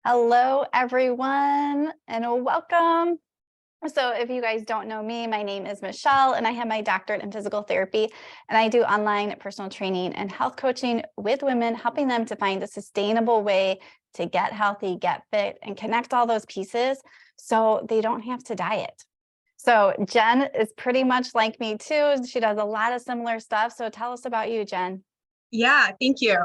Hello, everyone, and welcome. So if you guys don't know me, my name is Michelle, and I have my doctorate in physical therapy, and I do online personal training and health coaching with women, helping them to find a sustainable way to get healthy, get fit, and connect all those pieces so they don't have to diet. So Jen is pretty much like me too. She does a lot of similar stuff. So tell us about you, Jen. Yeah, thank you.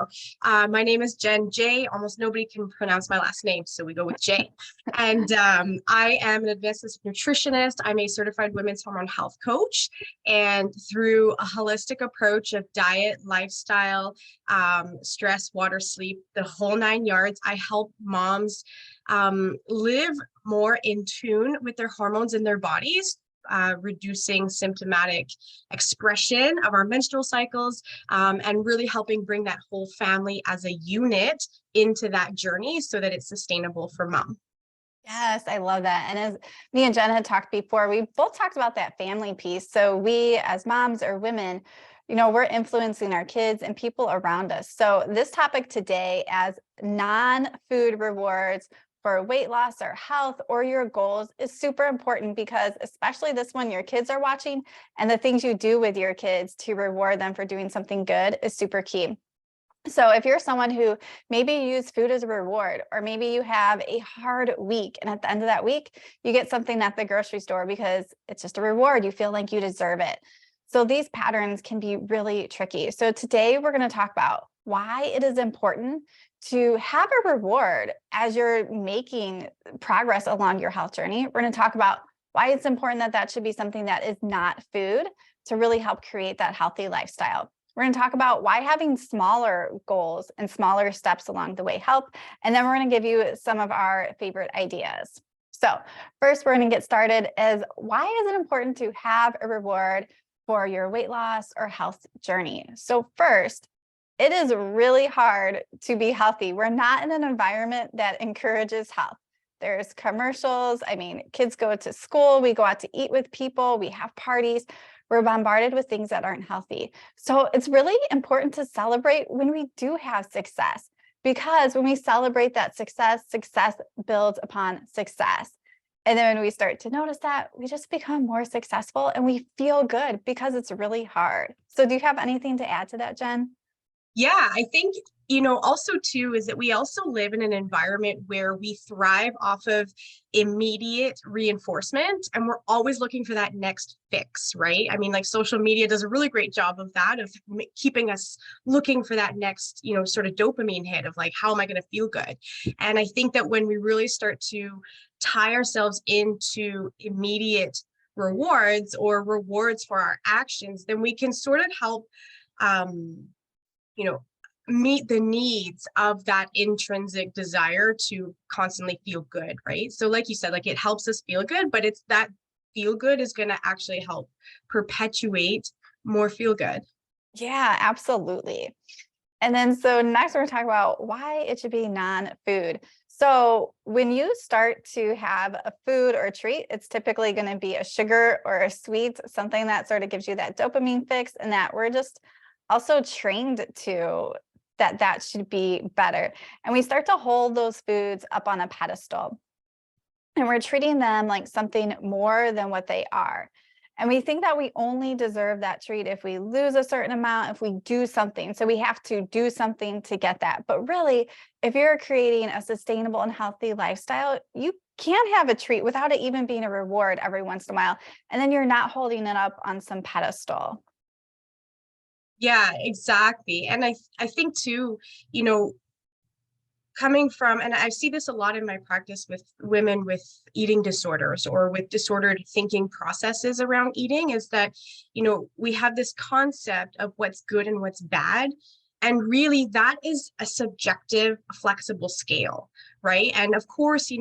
My name is Jen J. Almost nobody can pronounce my last name, so we go with J. And I am an advanced nutritionist. I'm a certified women's hormone health coach. And through a holistic approach of diet, lifestyle, stress, water, sleep, the whole 9 yards, I help moms live more in tune with their hormones in their bodies. Reducing symptomatic expression of our menstrual cycles, and really helping bring that whole family as a unit into that journey so that it's sustainable for mom. Yes, I love that. And as me and Jen had talked before, we both talked about that family piece. So we as moms or women, we're influencing our kids and people around us. So this topic today as non-food rewards for weight loss or health or your goals is super important because especially this one your kids are watching, and the things you do with your kids to reward them for doing something good is super key. So if you're someone who maybe you use food as a reward, or maybe you have a hard week and at the end of that week, you get something at the grocery store because it's just a reward, you feel like you deserve it. So these patterns can be really tricky. So today we're going to talk about why it is important to have a reward as you're making progress along your health journey. We're going to talk about why it's important that that should be something that is not food to really help create that healthy lifestyle. We're going to talk about why having smaller goals and smaller steps along the way help. And then we're going to give you some of our favorite ideas. So first, we're going to get started is why is it important to have a reward for your weight loss or health journey? So first, it is really hard to be healthy. We're not in an environment that encourages health. There's commercials. I mean, kids go to school, we go out to eat with people, we have parties. We're bombarded with things that aren't healthy. So it's really important to celebrate when we do have success, because when we celebrate that success, success builds upon success. And then when we start to notice that, we just become more successful and we feel good because it's really hard. So do you have anything to add to that, Jen? Yeah, I think, also too, is that we also live in an environment where we thrive off of immediate reinforcement and we're always looking for that next fix, right? I mean, like social media does a really great job of that, of keeping us looking for that next, sort of dopamine hit of like, how am I going to feel good? And I think that when we really start to tie ourselves into immediate rewards or rewards for our actions, then we can sort of help you know, meet the needs of that intrinsic desire to constantly feel good, right? So like you said, like it helps us feel good, but it's that feel good is going to actually help perpetuate more feel good. Yeah, absolutely. And then so next we're going to talk about why it should be non-food. So when you start to have a food or a treat, it's typically going to be a sugar or a sweet, something that sort of gives you that dopamine fix, and that we're just also trained to that should be better. And we start to hold those foods up on a pedestal, and we're treating them like something more than what they are. And we think that we only deserve that treat if we lose a certain amount, if we do something. So we have to do something to get that. But really, if you're creating a sustainable and healthy lifestyle, you can have a treat without it even being a reward every once in a while. And then you're not holding it up on some pedestal. Yeah, exactly. And I think too, you know, coming from, and I see this a lot in my practice with women with eating disorders or with disordered thinking processes around eating, is that, we have this concept of what's good and what's bad. And really, that is a subjective, flexible scale, right? And of course,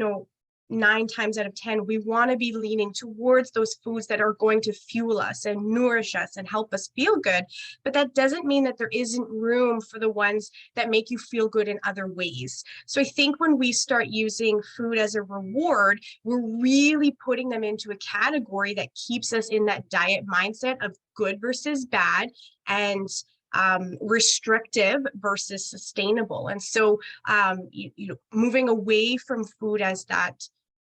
9 times out of 10, we want to be leaning towards those foods that are going to fuel us and nourish us and help us feel good. But that doesn't mean that there isn't room for the ones that make you feel good in other ways. So I think when we start using food as a reward, we're really putting them into a category that keeps us in that diet mindset of good versus bad, and restrictive versus sustainable. And so, moving away from food as that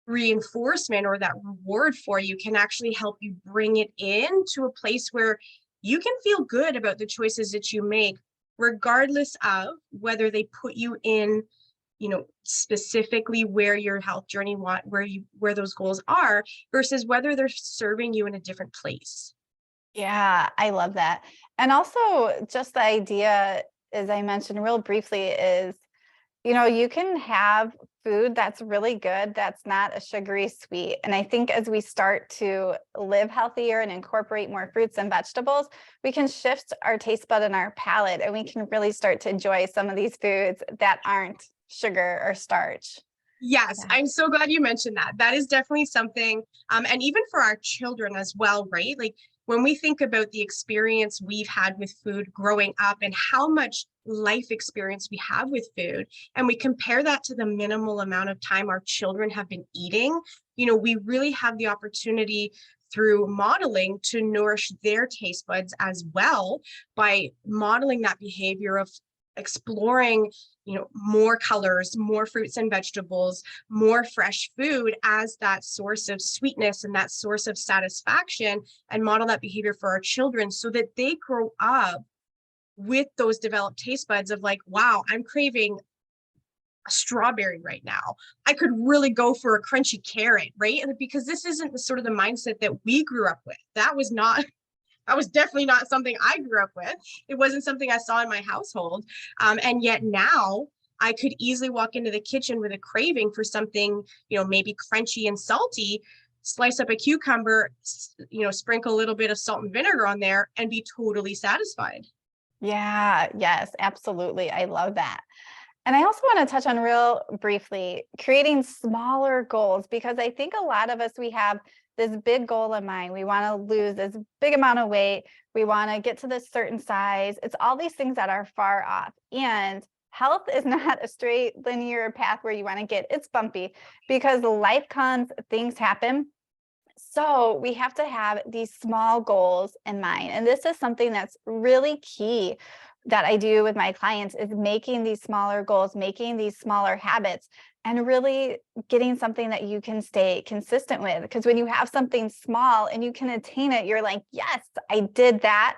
reinforcement or that reward for you can actually help you bring it into a place where you can feel good about the choices that you make, regardless of whether they put you in, specifically where your health journey where those goals are, versus whether they're serving you in a different place. Yeah, I love that. And also just the idea, as I mentioned real briefly, is, you can have food that's really good, that's not a sugary sweet. And I think as we start to live healthier and incorporate more fruits and vegetables, we can shift our taste bud and our palate, and we can really start to enjoy some of these foods that aren't sugar or starch. Yes, Yeah. I'm so glad you mentioned that. That is definitely something, and even for our children as well, right? Like when we think about the experience we've had with food growing up and how much life experience we have with food, and we compare that to the minimal amount of time our children have been eating, we really have the opportunity through modeling to nourish their taste buds as well by modeling that behavior of exploring more colors, more fruits and vegetables, more fresh food as that source of sweetness and that source of satisfaction, and model that behavior for our children so that they grow up with those developed taste buds of like, wow, I'm craving a strawberry right now. I could really go for a crunchy carrot, right? And because this isn't the sort of the mindset that we grew up with. That was definitely not something I grew up with. It wasn't something I saw in my household. And yet now I could easily walk into the kitchen with a craving for something, maybe crunchy and salty, slice up a cucumber, sprinkle a little bit of salt and vinegar on there and be totally satisfied. Yeah, yes, absolutely. I love that. And I also want to touch on real briefly creating smaller goals, because I think a lot of us, we have this big goal in mind. We want to lose this big amount of weight. We want to get to this certain size. It's all these things that are far off. And health is not a straight linear path where you want to get. It's bumpy because life comes, things happen. So we have to have these small goals in mind. And this is something that's really key that I do with my clients, is making these smaller goals, making these smaller habits, and really getting something that you can stay consistent with. Because when you have something small and you can attain it, you're like, yes, I did that.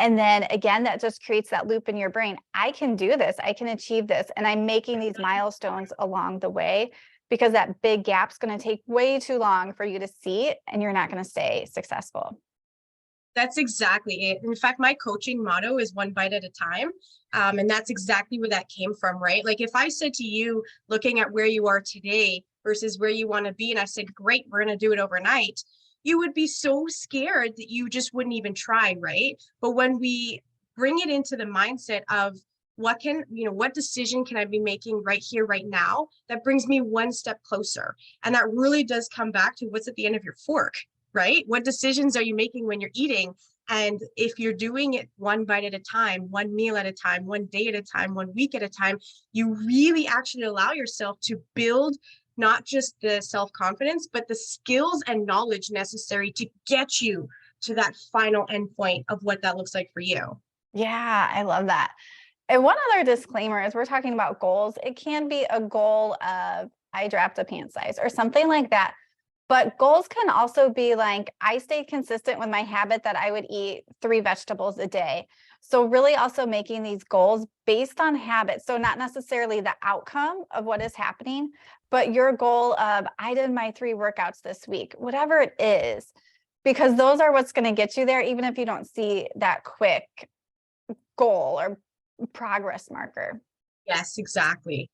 And then again, that just creates that loop in your brain. I can do this. I can achieve this. And I'm making these milestones along the way, because that big gap's going to take way too long for you to see, and you're not going to stay successful. That's exactly it. In fact, my coaching motto is one bite at a time. And that's exactly where that came from, right? Like if I said to you, looking at where you are today versus where you want to be, and I said, great, we're going to do it overnight, you would be so scared that you just wouldn't even try, right? But when we bring it into the mindset of what decision can I be making right here, right now, that brings me one step closer. And that really does come back to what's at the end of your fork, right? What decisions are you making when you're eating? And if you're doing it one bite at a time, one meal at a time, one day at a time, one week at a time, you really actually allow yourself to build not just the self-confidence, but the skills and knowledge necessary to get you to that final endpoint of what that looks like for you. Yeah, I love that. And one other disclaimer is, we're talking about goals. It can be a goal of, I dropped a pant size or something like that. But goals can also be like, I stayed consistent with my habit that I would eat 3 vegetables a day. So really also making these goals based on habits. So not necessarily the outcome of what is happening, but your goal of, I did my 3 workouts this week, whatever it is, because those are what's going to get you there, even if you don't see that quick goal or progress marker. Yes, exactly.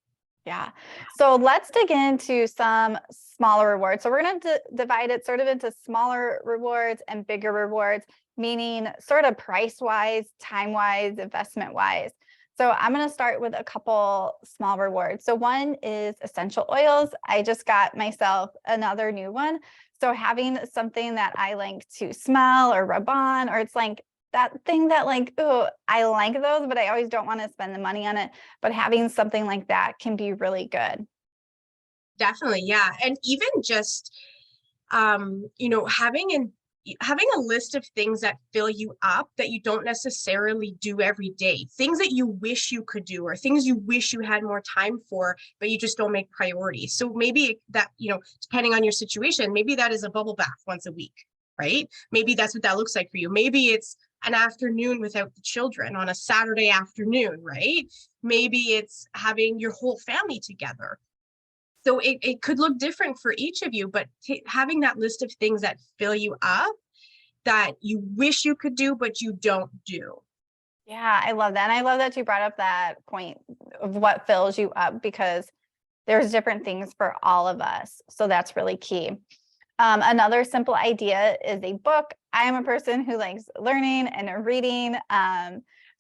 Yeah. So let's dig into some smaller rewards. So we're going to divide it sort of into smaller rewards and bigger rewards, meaning sort of price wise, time wise, investment wise. So I'm going to start with a couple small rewards. So one is essential oils. I just got myself another new one. So having something that I like to smell or rub on, or it's like that thing that like, oh, I like those, but I always don't want to spend the money on it. But having something like that can be really good. Definitely, yeah. And even just having an having a list of things that fill you up that you don't necessarily do every day, things that you wish you could do or things you wish you had more time for, but you just don't make priorities. So maybe that, depending on your situation, maybe that is a bubble bath once a week, right? Maybe that's what that looks like for you. Maybe it's an afternoon without the children on a Saturday afternoon, right? Maybe it's having your whole family together. So it could look different for each of you, but having that list of things that fill you up that you wish you could do, but you don't do. Yeah, I love that. And I love that you brought up that point of what fills you up, because there's different things for all of us. So that's really key. Another simple idea is a book. I am a person who likes learning and reading.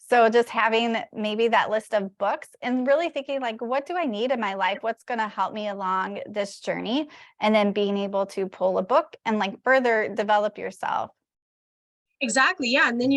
So just having maybe that list of books and really thinking like, what do I need in my life? What's going to help me along this journey? And then being able to pull a book and like further develop yourself. Exactly. Yeah. And then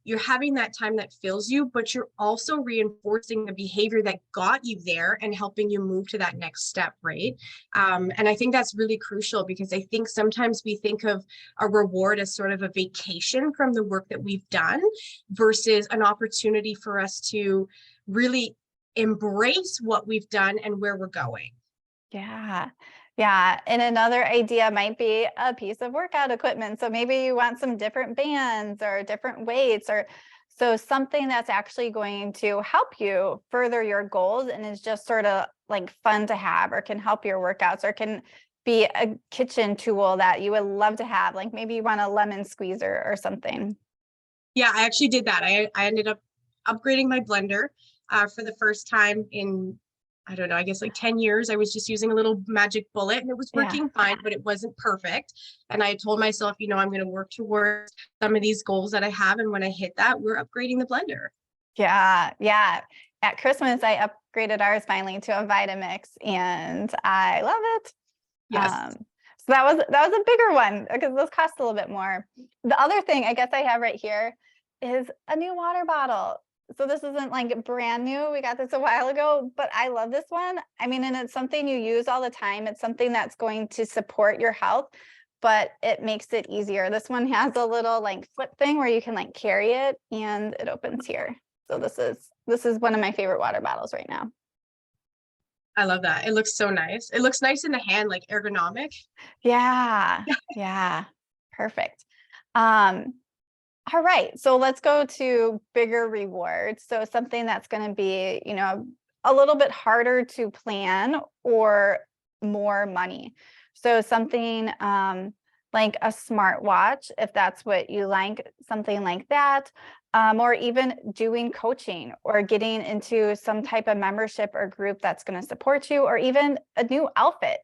you're having that time that fills you, but you're also reinforcing the behavior that got you there and helping you move to that next step, right? And I think that's really crucial, because I think sometimes we think of a reward as sort of a vacation from the work that we've done versus an opportunity for us to really embrace what we've done and where we're going. Yeah. Yeah. And another idea might be a piece of workout equipment. So maybe you want some different bands or different weights, or so something that's actually going to help you further your goals and is just sort of like fun to have, or can help your workouts, or can be a kitchen tool that you would love to have. Like maybe you want a lemon squeezer or something. Yeah, I actually did that. I ended up upgrading my blender for the first time in, I don't know, I guess like 10 years. I was just using a little magic bullet and it was Yeah. working fine, but it wasn't perfect. And I told myself, I'm going to work towards some of these goals that I have. And when I hit that, we're upgrading the blender. Yeah. Yeah. At Christmas, I upgraded ours finally to a Vitamix, and I love it. Yes. So that was a bigger one because those cost a little bit more. The other thing I guess I have right here is a new water bottle. So this isn't like brand new. We got this a while ago, but I love this one. I mean, and it's something you use all the time. It's something that's going to support your health, but it makes it easier. This one has a little like flip thing where you can like carry it, and it opens here. So this is one of my favorite water bottles right now. I love that. It looks so nice. It looks nice in the hand, like ergonomic. Yeah. Yeah. Perfect. Um, all right. So let's go to bigger rewards. So something that's going to be, a little bit harder to plan, or more money. So something like a smartwatch, if that's what you like, something like that. Or even doing coaching or getting into some type of membership or group that's going to support you, or even a new outfit,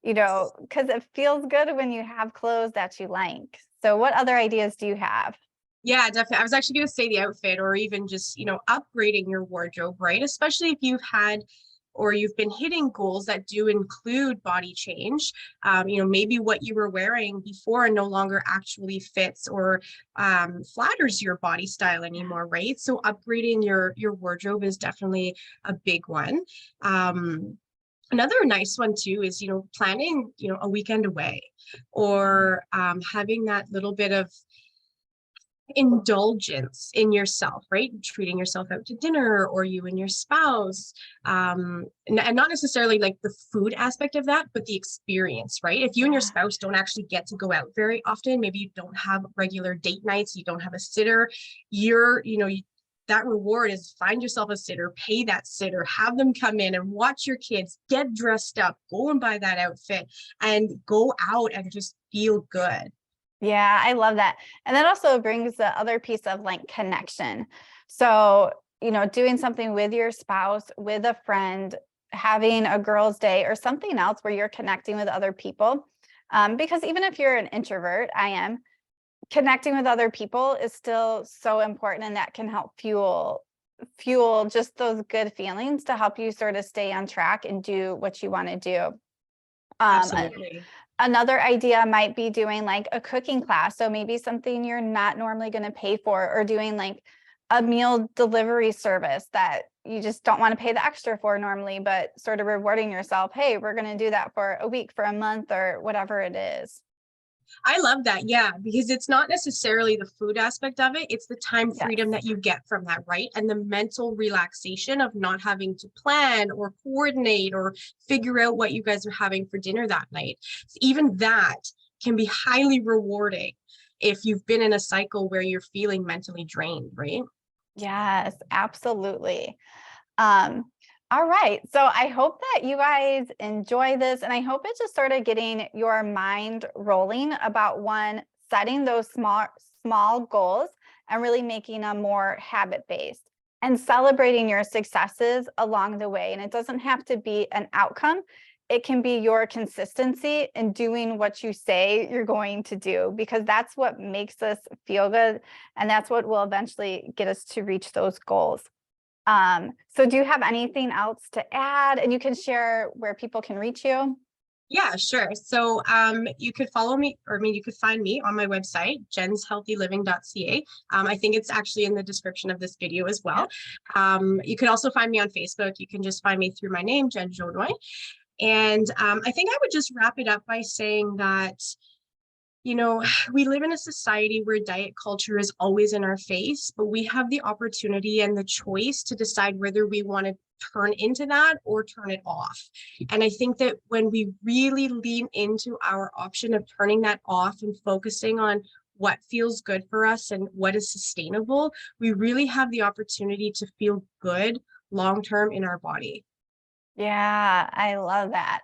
because it feels good when you have clothes that you like. So what other ideas do you have? Yeah, definitely. I was actually going to say the outfit, or even just, upgrading your wardrobe, right? Especially if you've had or you've been hitting goals that do include body change. Maybe what you were wearing before no longer actually fits or flatters your body style anymore, right? So upgrading your wardrobe is definitely a big one. Another nice one too is, planning, a weekend away, or having that little bit of indulgence in yourself, right? Treating yourself out to dinner, or you and your spouse, and not necessarily like the food aspect of that, but the experience, right? If you and your Yeah. spouse don't actually get to go out very often, maybe you don't have regular date nights, you don't have a sitter, that reward is find yourself a sitter, pay that sitter, have them come in and watch your kids, get dressed up, go and buy that outfit, and go out and just feel good. Yeah, I love that. And that also brings the other piece of like connection. So, doing something with your spouse, with a friend, having a girls' day or something else where you're connecting with other people. Because even if you're an introvert, I am, connecting with other people is still so important, and that can help fuel just those good feelings to help you sort of stay on track and do what you want to do. Absolutely. Another idea might be doing like a cooking class. So maybe something you're not normally going to pay for, or doing like a meal delivery service that you just don't want to pay the extra for normally, but sort of rewarding yourself. Hey, we're going to do that for a week, for a month, or whatever it is. I love that. Yeah, because it's not necessarily the food aspect of it. It's the time freedom Yes. that you get from that, right? And the mental relaxation of not having to plan or coordinate or figure out what you guys are having for dinner that night. Even that can be highly rewarding if you've been in a cycle where you're feeling mentally drained, right? Yes, absolutely. Um, all right. So I hope that you guys enjoy this, and I hope it just sort of getting your mind rolling about one, setting those small goals and really making them more habit-based and celebrating your successes along the way. And it doesn't have to be an outcome. It can be your consistency in doing what you say you're going to do, because that's what makes us feel good. And that's what will eventually get us to reach those goals. So do you have anything else to add? And you can share where people can reach you. Yeah, sure. So you could follow me, or I mean, you could find me on my website, jenshealthyliving.ca. I think it's actually in the description of this video as well. You could also find me on Facebook. You can just find me through my name, Jen Jodoy. And I think I would just wrap it up by saying that, you know, we live in a society where diet culture is always in our face, but we have the opportunity and the choice to decide whether we want to turn into that or turn it off. And I think that when we really lean into our option of turning that off and focusing on what feels good for us and what is sustainable, we really have the opportunity to feel good long term in our body. Yeah, I love that.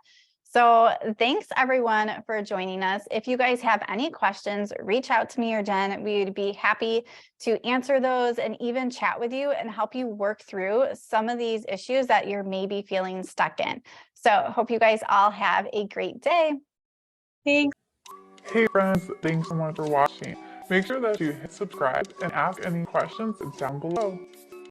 So thanks everyone for joining us. If you guys have any questions, reach out to me or Jen. We'd be happy to answer those and even chat with you and help you work through some of these issues that you're maybe feeling stuck in. So hope you guys all have a great day. Thanks. Hey friends, thanks so much for watching. Make sure that you hit subscribe and ask any questions down below.